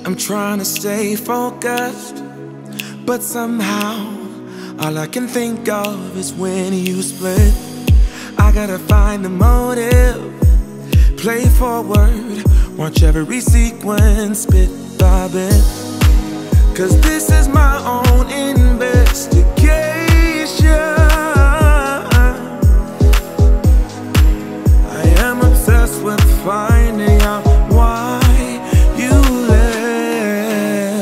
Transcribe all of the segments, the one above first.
I'm trying to stay focused, but somehow all I can think of is when you split. I gotta find the motive, play forward, watch every sequence bit by bit. Cause this is my own investigation. I am obsessed with finding out why you left.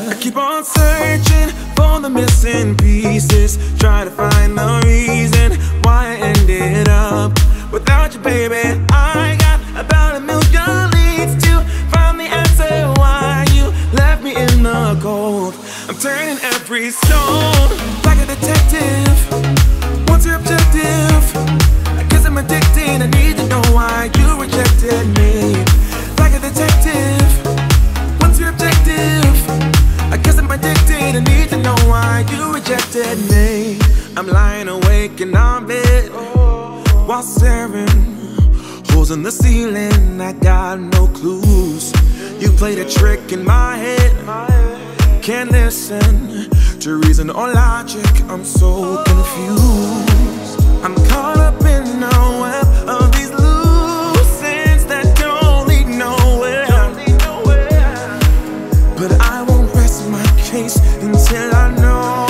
I keep on searching for the missing pieces, try to find the reason why I ended up without you, baby. I got about a million leads to find the answer why you left me in the cold. I'm turning every stone like a detective. What's your objective? I guess I'm addicted. I need to know why you rejected me. Like a detective. What's your objective? I guess I'm addicted. I need to know why you rejected me. I'm lying awake in our bed while staring holes in the ceiling. I got no clues. You played a trick in my head. Can't listen to reason or logic. I'm so confused. I'm caught up in a web of these loose ends that don't lead nowhere. But I won't rest my case until I know.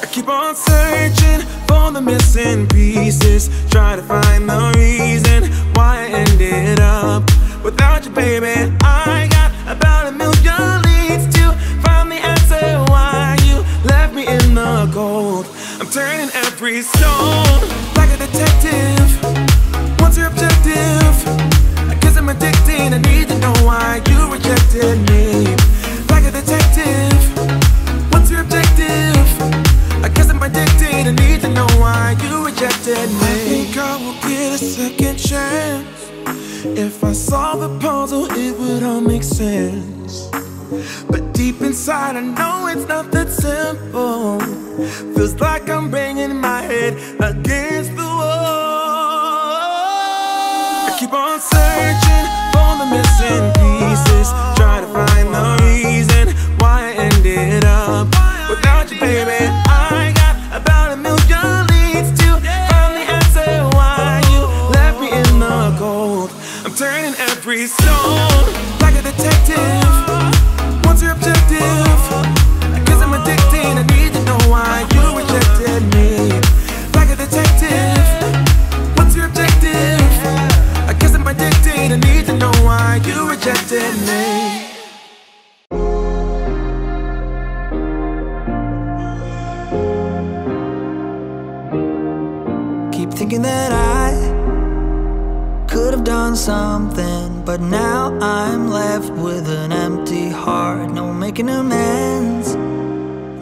I keep on searching for the missing pieces, try to find the reason why I ended up without you, baby. I got about a million leads to find the answer why you left me in the cold. I'm turning every stone like a detective. What's your objective? I guess I'm addicted. I need to know why you rejected me. Like a detective. What's your objective? I guess I'm addicted. I need to know why you rejected me. I think I will get a second chance. If I solve the puzzle, it would all make sense. But deep inside, I know it's not that simple. Feels like I'm banging my head against the wall. I keep on searching for the missing pieces, try to find the reason why I ended up without you, baby. I got about a million leads to find the answer why you left me in the cold. I'm turning every stone like a detective. What's your objective? I guess I'm addicted. I need to know why you rejected me. Like a detective. What's your objective? I guess I'm addicted. I need to know why you rejected me. Keep thinking that I could have done something, but now I'm left with an empty heart. No making amends,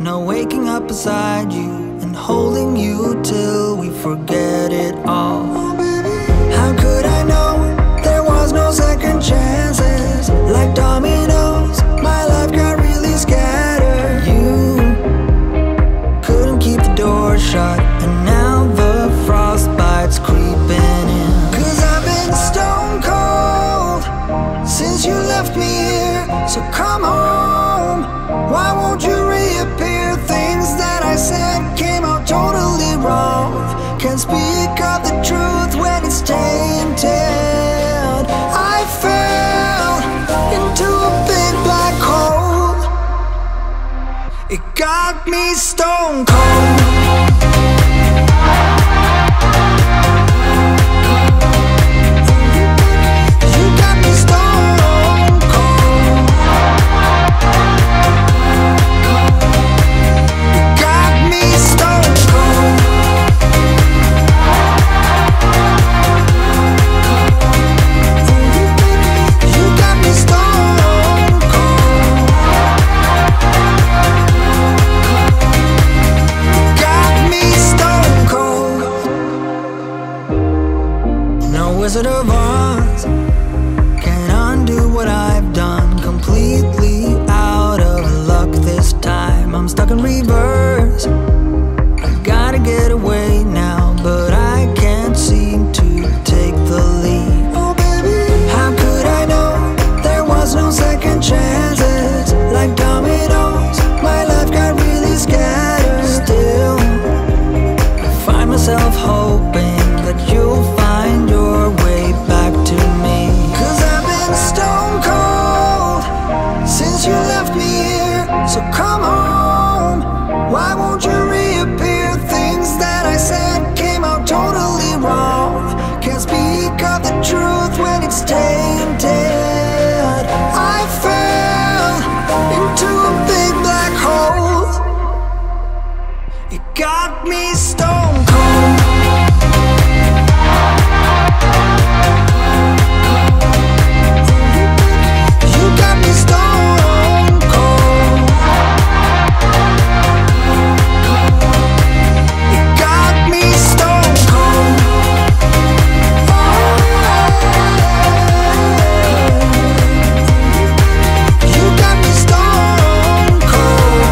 no waking up beside you and holding you till we forget it all. How could I know there was no second chances? Like dominoes, my life got really scattered. You couldn't keep the door shut, and now the frostbite's creeping in. Stone cold since you left me here, so come home. Why won't you reappear? Things that I said came out totally wrong. Can't speak of the truth when it's tainted. I fell into a big black hole. It got me stone cold. Wizard of Oz can't undo what I've done. Completely out of luck this time. I'm stuck in reverse. I gotta get away now, but I can't seem to take the lead. Oh baby, how could I know there was brain dead. I fell into a big black hole. It got me stone cold. You got me stone cold. It got me stone cold. You got me stone cold.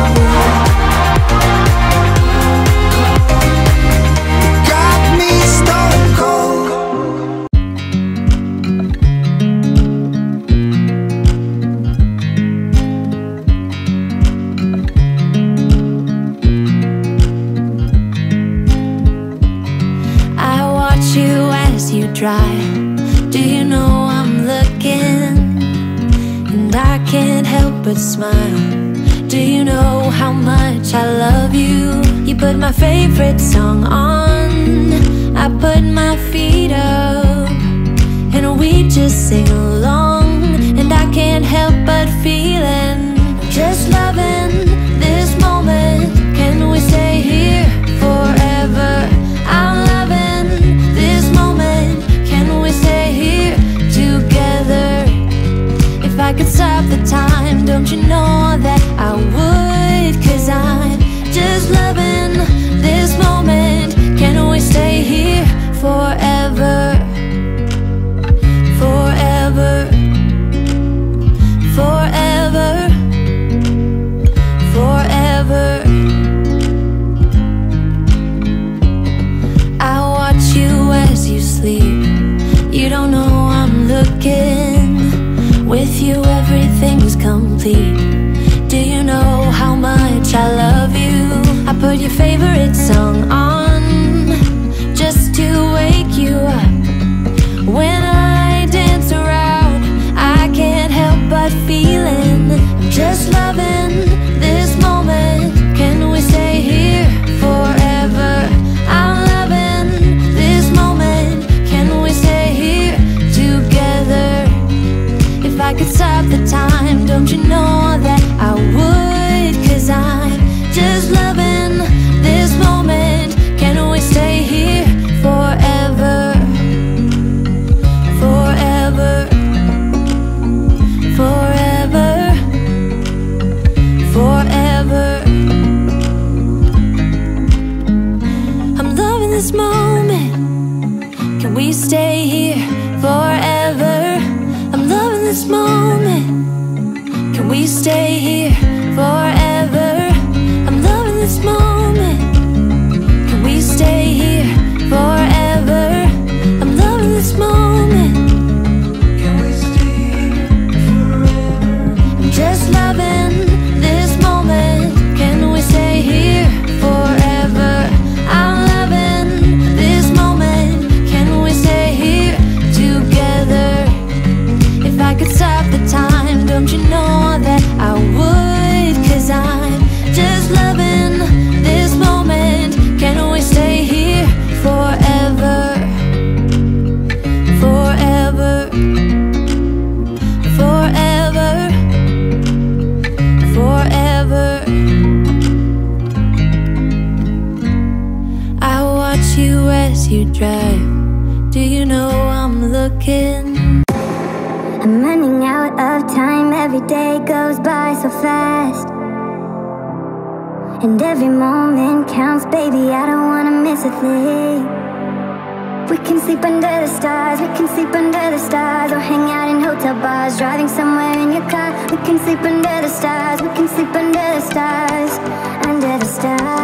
Got me stone cold. I watch you as you drive. Do you know I'm looking? And I can't help but smile. Do you know how much I love you? You put my favorite song on, I put my feet up, and we just sing along. And I can't help but feeling, just loving this moment. Can we stay here forever? I'm loving this moment. Can we stay here together? If I could stop the time, don't you know that I would? 'Cause I'm just loving this moment. Can we stay here forever? Forever. Forever. Forever. I watch you as you sleep. You don't know I'm looking. With you everything's complete. Do you know how much I love you? I put your favorite song on just to wake you up. When I dance around, I can't help but feeling, I'm just loving this moment. Can we stay here forever? I'm loving this moment. Can we stay here together? If I could stop the time, don't you know that I would? 'Cause I'm just loving this moment. Can we stay here forever? Forever. Forever. Forever. I'm loving this moment. Can we stay here forever? I'm loving this moment. Can we stay here forever? I'm loving this moment. Can we stay here forever? I'm loving this moment. Can we stay here forever? I'm just loving this moment. Can we stay here forever? I'm loving this moment. Can we stay here together? If I could stop the time, don't you know that I would? 'Cause I'm just loving this moment. Can we stay here forever? Forever. Forever. Forever. I watch you as you drive. Do you know I'm looking? I'm running out of time, every day goes by so fast. And every moment counts, baby, I don't wanna miss a thing. We can sleep under the stars, we can sleep under the stars, or hang out in hotel bars, driving somewhere in your car. We can sleep under the stars, we can sleep under the stars, under the stars.